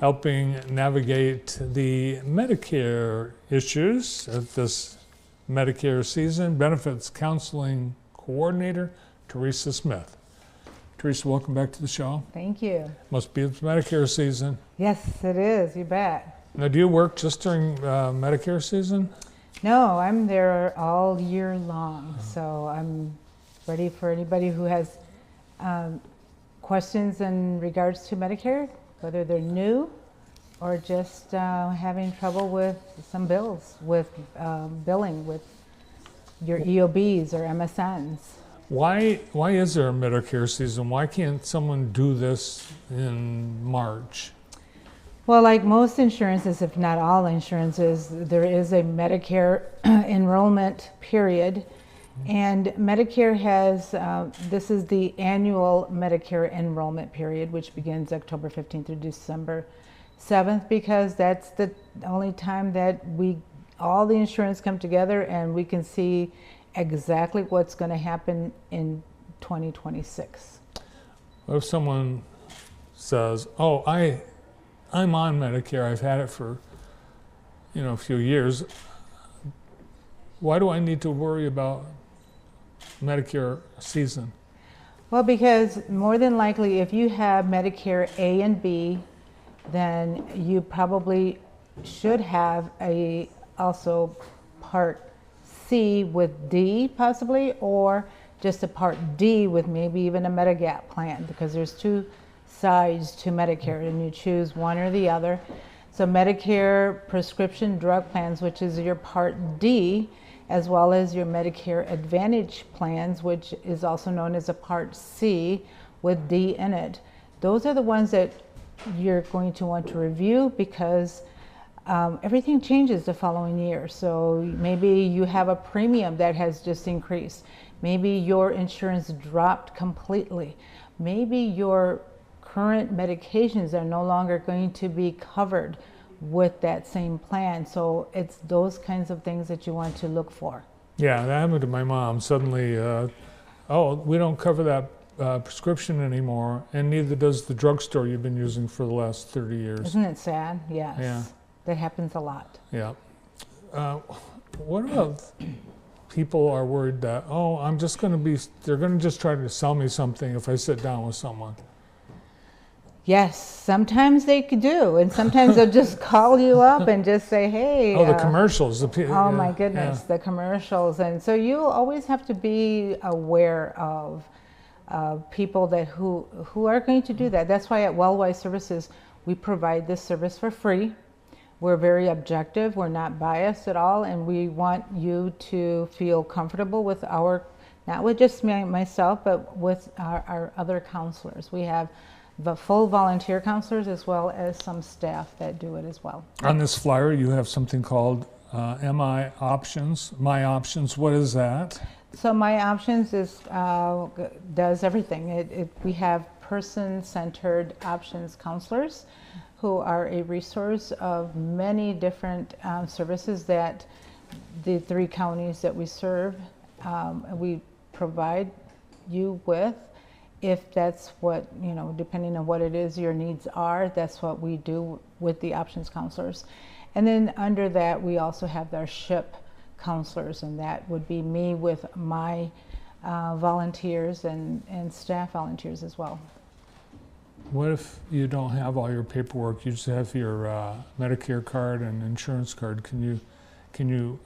helping navigate the Medicare issues at this Medicare season, Benefits Counseling Coordinator, Teresa Smith. Teresa, welcome back to the show. Thank you. Must be the Medicare season. Yes, it is. You bet. Now, do you work just during Medicare season? No, I'm there all year long. So I'm ready for anybody who has questions in regards to Medicare, whether they're new or just having trouble with some bills, with billing, with your EOBs or MSNs. Why is there a Medicare season? Why can't someone do this in March? Well, like most insurances, if not all insurances, there is a Medicare enrollment period. And Medicare has, this is the annual Medicare enrollment period, which begins October 15th through December 7th, because that's the only time that all the insurance come together and we can see exactly what's going to happen in 2026. What if someone says, oh, I'm on Medicare, I've had it for a few years. Why do I need to worry about Medicare season? Well, because more than likely if you have Medicare A and B, then you probably should have also Part C with D possibly, or just a Part D with maybe even a Medigap plan, because there's two sides to Medicare and you choose one or the other. So Medicare prescription drug plans, which is your Part D, as well as your Medicare Advantage plans, which is also known as a Part C with D in it. Those are the ones that you're going to want to review, because everything changes the following year. So maybe you have a premium that has just increased. Maybe your insurance dropped completely. Maybe your current medications are no longer going to be covered with that same plan. So it's those kinds of things that you want to look for. Yeah, that happened to my mom. Suddenly, oh, we don't cover that prescription anymore, and neither does the drugstore you've been using for the last 30 years. Isn't it sad? Yes. Yeah. That happens a lot. Yeah. What about people are worried that, oh, they're going to just try to sell me something if I sit down with someone? Yes, sometimes they could do, and sometimes they'll just call you up and just say, hey. Oh, the commercials. Oh my goodness, the commercials. And so you always have to be aware of people who are going to do that. That's why at WellWise Services, we provide this service for free. We're very objective, we're not biased at all, and we want you to feel comfortable with not with just myself, but with our other counselors. We have the full volunteer counselors as well as some staff that do it as well. On this flyer, you have something called My Options. What is that? So My Options does everything. We have person-centered options counselors who are a resource of many different services that the 3 counties that we serve, we provide you with. If that's what, depending on what it is your needs are, that's what we do with the options counselors. And then under that, we also have our SHIP counselors, and that would be me with my volunteers and staff volunteers as well. What if you don't have all your paperwork? You just have your Medicare card and insurance card. Can you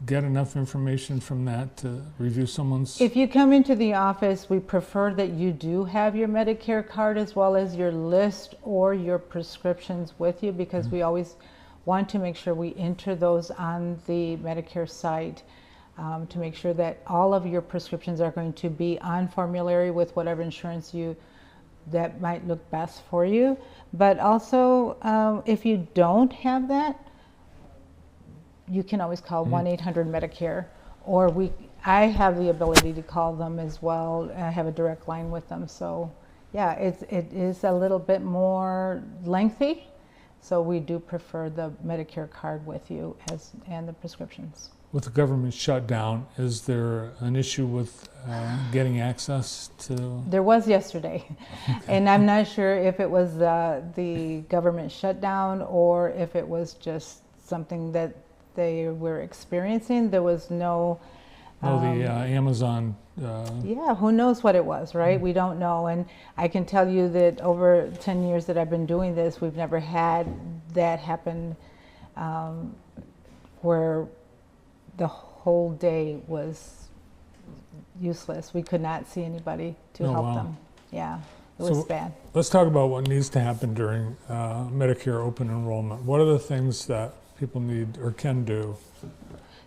get enough information from that to review someone's? If you come into the office, we prefer that you do have your Medicare card as well as your list or your prescriptions with you, because we always want to make sure we enter those on the Medicare site to make sure that all of your prescriptions are going to be on formulary with whatever insurance that might look best for you. But also, if you don't have that, you can always call 1-800-MEDICARE, or I have the ability to call them as well. I have a direct line with them. So yeah, it is a little bit more lengthy. So we do prefer the Medicare card with you and the prescriptions. with the government shutdown, is there an issue with getting access to? There was yesterday, and I'm not sure if it was the government shutdown or if it was just something that they were experiencing. There was no... Amazon... yeah, who knows what it was, right? We don't know. And I can tell you that over 10 years that I've been doing this, we've never had that happen where the whole day was useless. We could not see anybody to help them. Yeah, it was bad. Let's talk about what needs to happen during Medicare open enrollment. What are the things that people need or can do?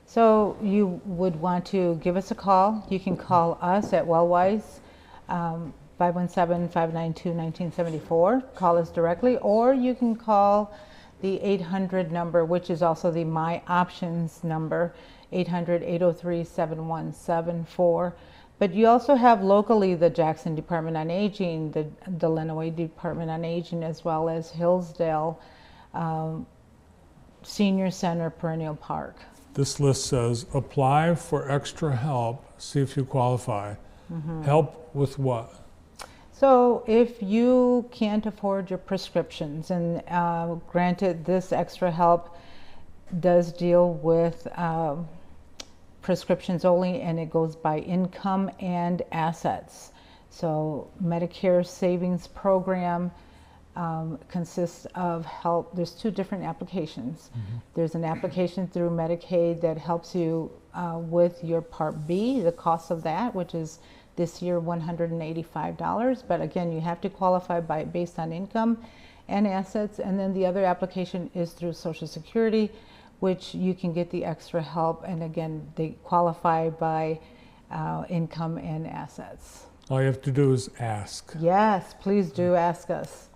So you would want to give us a call. You can call us at WellWise, 517-592-1974. Call us directly, or you can call the 800 number, which is also the My Options number, 800-803-7174. But you also have locally the Jackson Department on Aging, the Lenawee Department on Aging, as well as Hillsdale Senior Center Perennial Park. This list says, apply for extra help, see if you qualify. Help with what? So if you can't afford your prescriptions, and granted this extra help does deal with prescriptions only, and it goes by income and assets. So Medicare Savings Program consists of help. There's two different applications. There's an application through Medicaid that helps you with your Part B, the cost of that, which is this year $185. But again, you have to qualify based on income and assets. And then the other application is through Social Security, which you can get the extra help. And again, they qualify by income and assets. All you have to do is ask. Yes, please do ask us.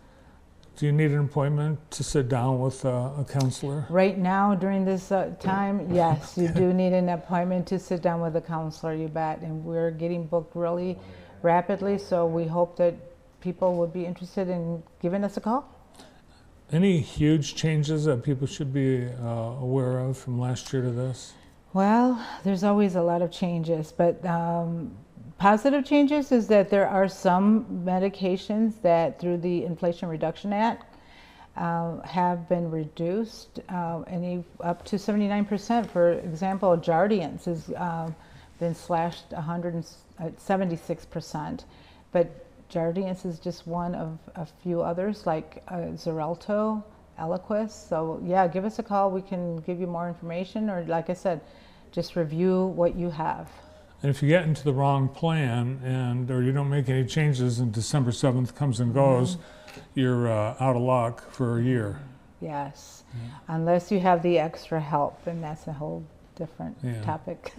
Do you need an appointment to sit down with a counselor? Right now, during this time, yes, you do need an appointment to sit down with a counselor, you bet. And we're getting booked really rapidly, so we hope that people would be interested in giving us a call. Any huge changes that people should be aware of from last year to this? Well, there's always a lot of changes, but positive changes is that there are some medications that through the Inflation Reduction Act have been reduced, up to 79%. For example, Jardiance has been slashed 176%, but Jardiance is just one of a few others, like Xarelto, Eliquis. So yeah, give us a call. We can give you more information, or like I said, just review what you have. And if you get into the wrong plan or you don't make any changes and December 7th comes and goes, you're out of luck for a year. Yes, unless you have the extra help, and that's a whole different topic.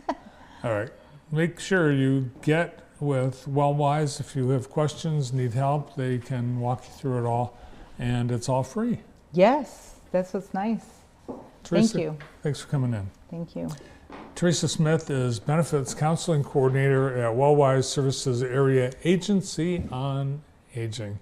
All right. Make sure you get with WellWise. If you have questions, need help, they can walk you through it all, and it's all free. Yes, that's what's nice. Teresa, thank you. Thanks for coming in. Thank you. Teresa Smith is Benefits Counseling Coordinator at WellWise Services Area Agency on Aging.